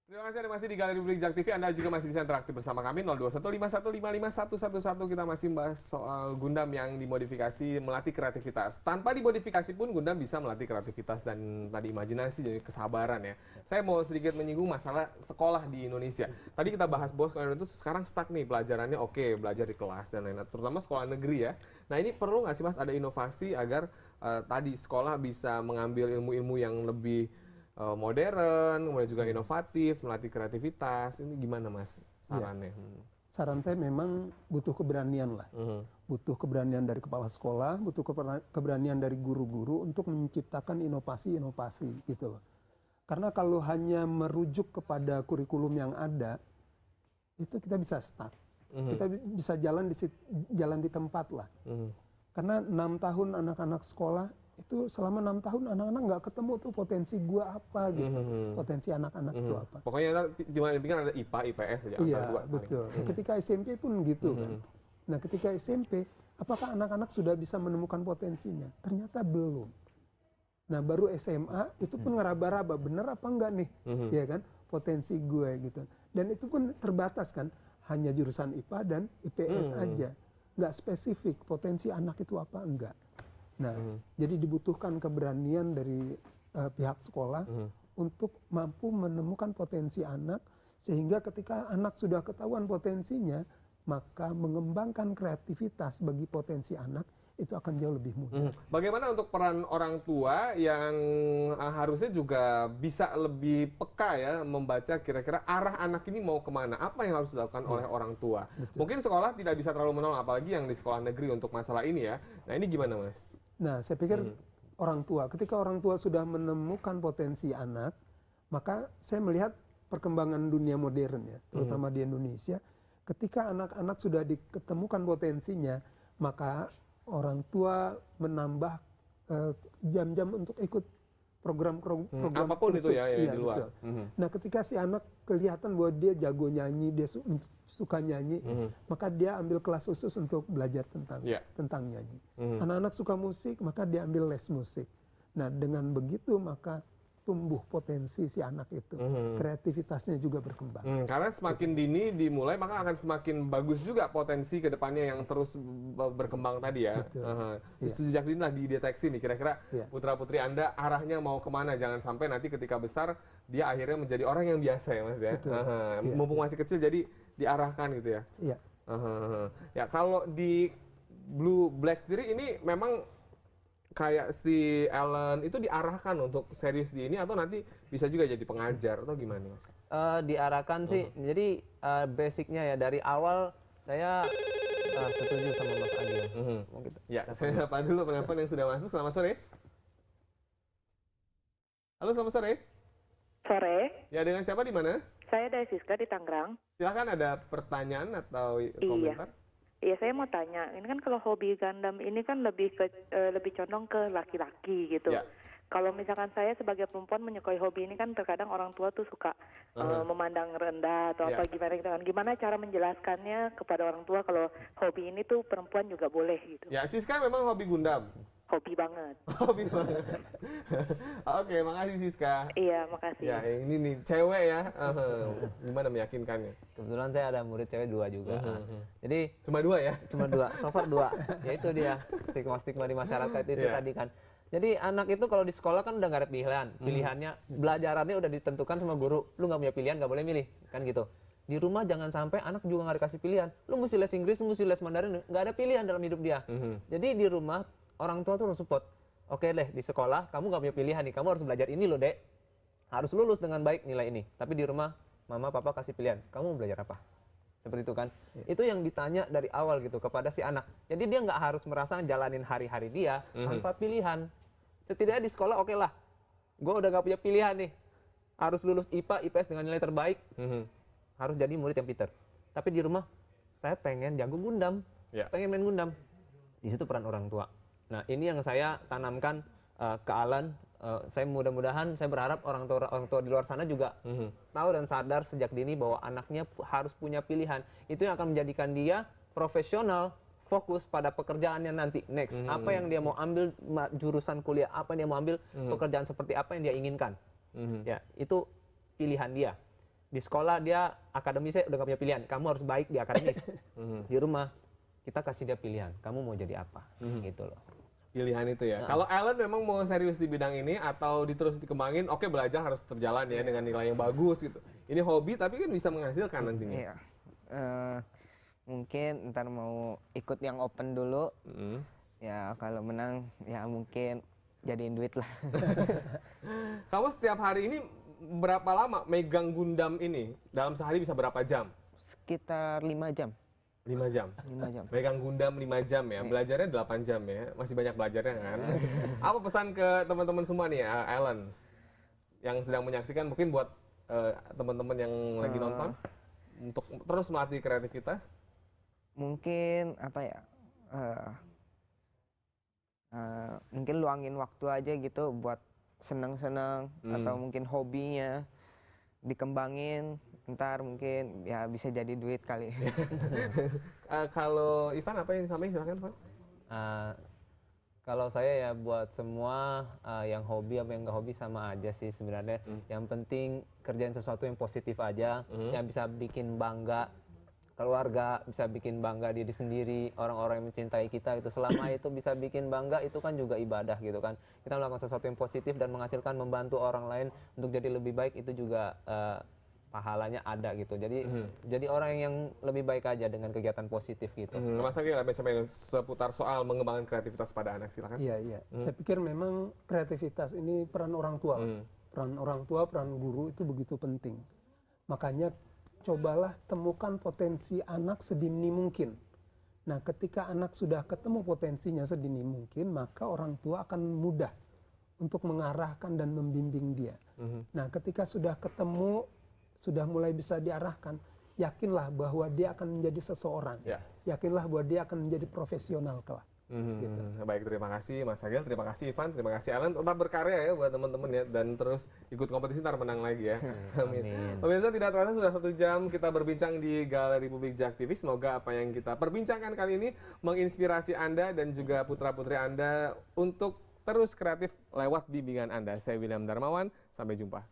Terima kasih Anda masih di Galeri Publik Jak TV. Anda juga masih bisa interaktif bersama kami 0215155111. Kita masih membahas soal Gundam yang dimodifikasi melatih kreativitas. Tanpa dimodifikasi pun Gundam bisa melatih kreativitas dan tadi imajinasi dan kesabaran ya. Saya mau sedikit menyinggung masalah sekolah di Indonesia. Tadi kita bahas bos kalau itu sekarang stuck nih pelajarannya, oke, belajar di kelas dan lain-lain. Terutama sekolah negeri ya. Nah ini perlu nggak sih Mas ada inovasi agar tadi sekolah bisa mengambil ilmu-ilmu yang lebih modern, kemudian juga inovatif, melatih kreativitas. Ini gimana Mas sarannya? Saran saya memang butuh keberanian lah. Butuh keberanian dari kepala sekolah, butuh keberanian dari guru-guru untuk menciptakan inovasi-inovasi gitu loh. Karena kalau hanya merujuk kepada kurikulum yang ada, itu kita bisa stuck. Kita bisa jalan di tempat lah. Karena 6 tahun anak-anak sekolah, itu selama 6 tahun anak-anak nggak ketemu tuh potensi gua apa gitu, potensi anak-anak itu apa. Pokoknya cuma dipikir ada IPA, IPS aja. Iya betul. Ketika SMP pun gitu kan. Nah ketika SMP, apakah anak-anak sudah bisa menemukan potensinya? Ternyata belum. Nah baru SMA itu pun ngeraba-raba bener apa enggak nih, ya kan? Potensi gue gitu. Dan itu pun terbatas kan, hanya jurusan IPA dan IPS aja, nggak spesifik potensi anak itu apa enggak. Nah, jadi dibutuhkan keberanian dari pihak sekolah untuk mampu menemukan potensi anak, sehingga ketika anak sudah ketahuan potensinya, maka mengembangkan kreativitas bagi potensi anak itu akan jauh lebih mudah. Bagaimana untuk peran orang tua yang harusnya juga bisa lebih peka ya, membaca kira-kira arah anak ini mau kemana, apa yang harus dilakukan oleh orang tua. Betul. Mungkin sekolah tidak bisa terlalu menolong, apalagi yang di sekolah negeri untuk masalah ini ya. Nah ini gimana Mas? Nah, saya pikir orang tua, ketika orang tua sudah menemukan potensi anak, maka saya melihat perkembangan dunia modern ya, terutama di Indonesia, ketika anak-anak sudah diketemukan potensinya, maka orang tua menambah jam-jam untuk ikut program apapun kursus. itu ya, Iya, di luar. Nah, ketika si anak kelihatan bahwa dia jago nyanyi, dia suka nyanyi, maka dia ambil kelas khusus untuk belajar tentang nyanyi. Anak-anak suka musik, maka dia ambil les musik. Nah, dengan begitu maka tumbuh potensi si anak itu, kreativitasnya juga berkembang. Karena semakin dini dimulai, maka akan semakin bagus juga potensi ke depannya yang terus berkembang tadi ya. Sejak dini lah dideteksi nih, kira-kira putra-putri Anda arahnya mau kemana, jangan sampai nanti ketika besar, dia akhirnya menjadi orang yang biasa ya Mas ya. Mumpung masih kecil, jadi diarahkan gitu ya. Iya. Ya kalau di Blue Black sendiri ini memang kayak si Ellen itu diarahkan untuk serius di ini atau nanti bisa juga jadi pengajar atau gimana Mas? Diarahkan sih, jadi basicnya ya dari awal saya setuju sama Mas Agil. Gitu. Ya, saya sapa dulu penelpon yang sudah masuk. Selamat sore. Halo, selamat sore. Sore. Ya, dengan siapa di mana? Saya dari Siska di Tangerang. Silakan, ada pertanyaan atau komentar? Iya, saya mau tanya. Ini kan kalau hobi Gundam ini kan lebih condong ke laki-laki gitu. Ya. Kalau misalkan saya sebagai perempuan menyukai hobi ini kan terkadang orang tua tuh suka memandang rendah atau apa gimana gitu kan. Gimana cara menjelaskannya kepada orang tua kalau hobi ini tuh perempuan juga boleh gitu. Ya, Siska memang hobi Gundam. Hobi banget. Hobi banget. Oke, makasih Siska. Iya, makasih. Ya, ini nih cewek ya. Gimana meyakinkannya? Kebetulan saya ada murid cewek 2 juga. Jadi Cuma 2 ya? cuma 2, so far 2. Ya itu dia stigma-stigma di masyarakat itu tadi kan. Jadi anak itu kalau di sekolah kan udah nggak ada pilihan. Pilihannya, belajarannya udah ditentukan sama guru. Lu nggak punya pilihan, nggak boleh milih. Kan gitu. Di rumah jangan sampai anak juga nggak dikasih pilihan. Lu mesti les Inggris, lu mesti les Mandarin. Nggak ada pilihan dalam hidup dia. Jadi di rumah, orang tua tuh harus support. Oke deh, di sekolah kamu nggak punya pilihan nih. Kamu harus belajar ini loh, Dek. Harus lulus dengan baik nilai ini. Tapi di rumah, mama, papa kasih pilihan. Kamu mau belajar apa? Seperti itu kan. Itu yang ditanya dari awal gitu kepada si anak. Jadi dia nggak harus merasa jalanin hari-hari dia tanpa pilihan. Setidaknya di sekolah oke lah. Gue udah nggak punya pilihan nih. Harus lulus IPA, IPS dengan nilai terbaik. Harus jadi murid yang pintar. Tapi di rumah, saya pengen jago Gundam. Pengen main Gundam. Di situ peran orang tua. Nah ini yang saya tanamkan ke Alan. Saya mudah-mudahan, saya berharap orang tua di luar sana juga tahu dan sadar sejak dini bahwa anaknya harus punya pilihan. Itu yang akan menjadikan dia profesional, fokus pada pekerjaannya nanti next. Apa yang dia mau ambil, jurusan kuliah apa yang dia mau ambil, pekerjaan seperti apa yang dia inginkan. Ya itu pilihan dia. Di sekolah dia akademisnya udah gak punya pilihan, kamu harus baik di akademis. Di rumah kita kasih dia pilihan, kamu mau jadi apa, gitu loh. Pilihan itu ya. Kalau Alan memang mau serius di bidang ini atau terus dikembangin, oke, belajar harus terjalan ya dengan nilai yang bagus gitu. Ini hobi tapi kan bisa menghasilkan nantinya. Iya. Mungkin ntar mau ikut yang open dulu. Ya kalau menang ya mungkin jadiin duit lah. Kamu setiap hari ini berapa lama megang Gundam ini? Dalam sehari bisa berapa jam? Sekitar 5 jam. 5 jam. 5 jam. Megang Gundam 5 jam ya. Belajarnya 8 jam ya. Masih banyak belajarnya kan. Apa pesan ke teman-teman semua nih, Alan? Yang sedang menyaksikan, mungkin buat teman-teman yang lagi nonton untuk terus melatih kreativitas. Mungkin apa ya? Mungkin luangin waktu aja gitu buat senang-senang atau mungkin hobinya dikembangin, ntar mungkin ya bisa jadi duit kali. Kalau Ivan apa yang disampaikan, silakan Ivan. Kalau saya ya buat semua yang hobi apa yang nggak hobi sama aja sih sebenarnya. Yang penting kerjain sesuatu yang positif aja, yang bisa bikin bangga keluarga, bisa bikin bangga diri sendiri, orang-orang yang mencintai kita itu. Selama itu bisa bikin bangga, itu kan juga ibadah gitu kan. Kita melakukan sesuatu yang positif dan menghasilkan membantu orang lain untuk jadi lebih baik, itu juga pahalanya ada gitu. Jadi orang yang lebih baik aja dengan kegiatan positif gitu. Mas Agil, seputar soal mengembangkan kreativitas pada anak, silakan. Iya. Saya pikir memang kreativitas ini peran orang tua. Peran orang tua, peran guru itu begitu penting. Makanya cobalah temukan potensi anak sedini mungkin. Nah, ketika anak sudah ketemu potensinya sedini mungkin, maka orang tua akan mudah untuk mengarahkan dan membimbing dia. Nah, ketika sudah ketemu, sudah mulai bisa diarahkan, yakinlah bahwa dia akan menjadi seseorang. Yakinlah bahwa dia akan menjadi profesional kelak. Gitu. Baik, terima kasih Mas Agil, terima kasih Ivan, terima kasih Alan. Tetap berkarya ya buat teman-teman ya, dan terus ikut kompetisi, ntar menang lagi ya. Amin. Pemirsa, tidak terasa sudah 1 jam kita berbincang di Galeri Publik JAK TV. Semoga apa yang kita perbincangkan kali ini menginspirasi Anda dan juga putra-putri Anda untuk terus kreatif lewat bimbingan Anda. Saya William Darmawan, sampai jumpa.